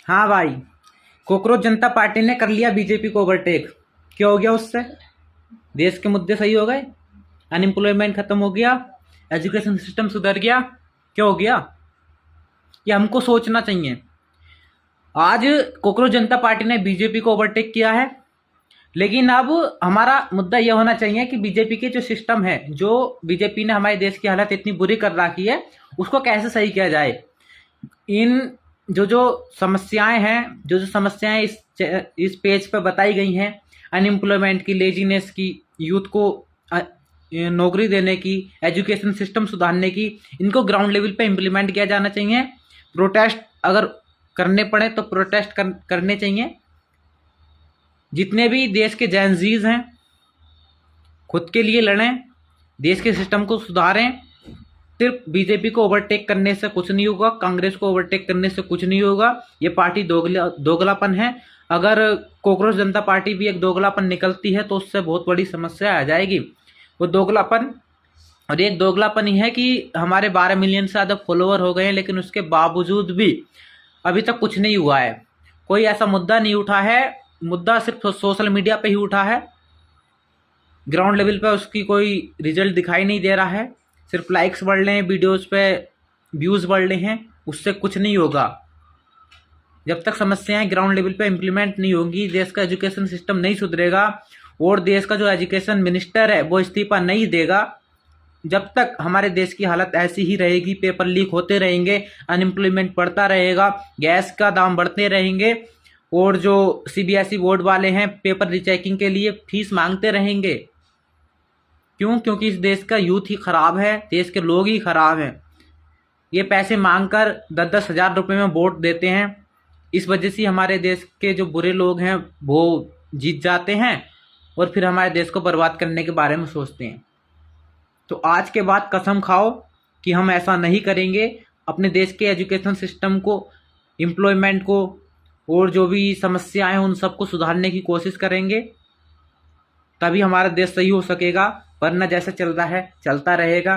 हाँ भाई, कॉकरोच जनता पार्टी ने कर लिया बीजेपी को ओवरटेक। क्या हो गया उससे? देश के मुद्दे सही हो गए, अनएम्प्लॉयमेंट खत्म हो गया, एजुकेशन सिस्टम सुधर गया। क्या हो गया? ये हमको सोचना चाहिए। आज कॉकरोच जनता पार्टी ने बीजेपी को ओवरटेक किया है, लेकिन अब हमारा मुद्दा यह होना चाहिए कि बीजेपी के जो सिस्टम है, जो बीजेपी ने हमारे देश की हालत इतनी बुरी कर रखी है, उसको कैसे सही किया जाए। इन जो जो समस्याएं हैं, जो जो समस्याएं इस पेज पर बताई गई हैं, अनएम्प्लॉयमेंट की, लेजीनेस की, यूथ को नौकरी देने की, एजुकेशन सिस्टम सुधारने की, इनको ग्राउंड लेवल पे इम्प्लीमेंट किया जाना चाहिए। प्रोटेस्ट अगर करने पड़े तो प्रोटेस्ट करने चाहिए। जितने भी देश के जेनजीज हैं, खुद के लिए लड़ें, देश के सिस्टम को सुधारें। सिर्फ बीजेपी को ओवरटेक करने से कुछ नहीं होगा, कांग्रेस को ओवरटेक करने से कुछ नहीं होगा। ये पार्टी दोगलापन है। अगर कॉकरोच जनता पार्टी भी एक दोगलापन निकलती है तो उससे बहुत बड़ी समस्या आ जाएगी। वो दोगलापन, और एक दोगलापन ही है कि हमारे 12 मिलियन से ज़्यादा फॉलोअर हो गए हैं, लेकिन उसके बावजूद भी अभी तक कुछ नहीं हुआ है। कोई ऐसा मुद्दा नहीं उठा है। मुद्दा सिर्फ सोशल मीडिया पे ही उठा है, ग्राउंड लेवल पे उसकी कोई रिजल्ट दिखाई नहीं दे रहा है। सिर्फ लाइक्स बढ़ रहे हैं, वीडियोस पे व्यूज़ बढ़ रहे हैं, उससे कुछ नहीं होगा। जब तक समस्याएं ग्राउंड लेवल पे इम्प्लीमेंट नहीं होंगी, देश का एजुकेशन सिस्टम नहीं सुधरेगा और देश का जो एजुकेशन मिनिस्टर है वो इस्तीफा नहीं देगा, जब तक हमारे देश की हालत ऐसी ही रहेगी, पेपर लीक होते रहेंगे, अनएम्प्लॉयमेंट बढ़ता रहेगा, गैस का दाम बढ़ते रहेंगे, और जो सीबीएसई बोर्ड वाले हैं पेपर रिचेकिंग के लिए फीस मांगते रहेंगे। क्यों? क्योंकि इस देश का यूथ ही खराब है, देश के लोग ही खराब हैं। ये पैसे मांगकर 10-10 हज़ार रुपये में वोट देते हैं। इस वजह से हमारे देश के जो बुरे लोग हैं वो जीत जाते हैं और फिर हमारे देश को बर्बाद करने के बारे में सोचते हैं। तो आज के बाद कसम खाओ कि हम ऐसा नहीं करेंगे। अपने देश के एजुकेशन सिस्टम को, एम्प्लॉयमेंट को और जो भी समस्याएं हैं उन सबको सुधारने की कोशिश करेंगे, तभी हमारा देश सही हो सकेगा। वरना जैसा चल रहा है चलता रहेगा।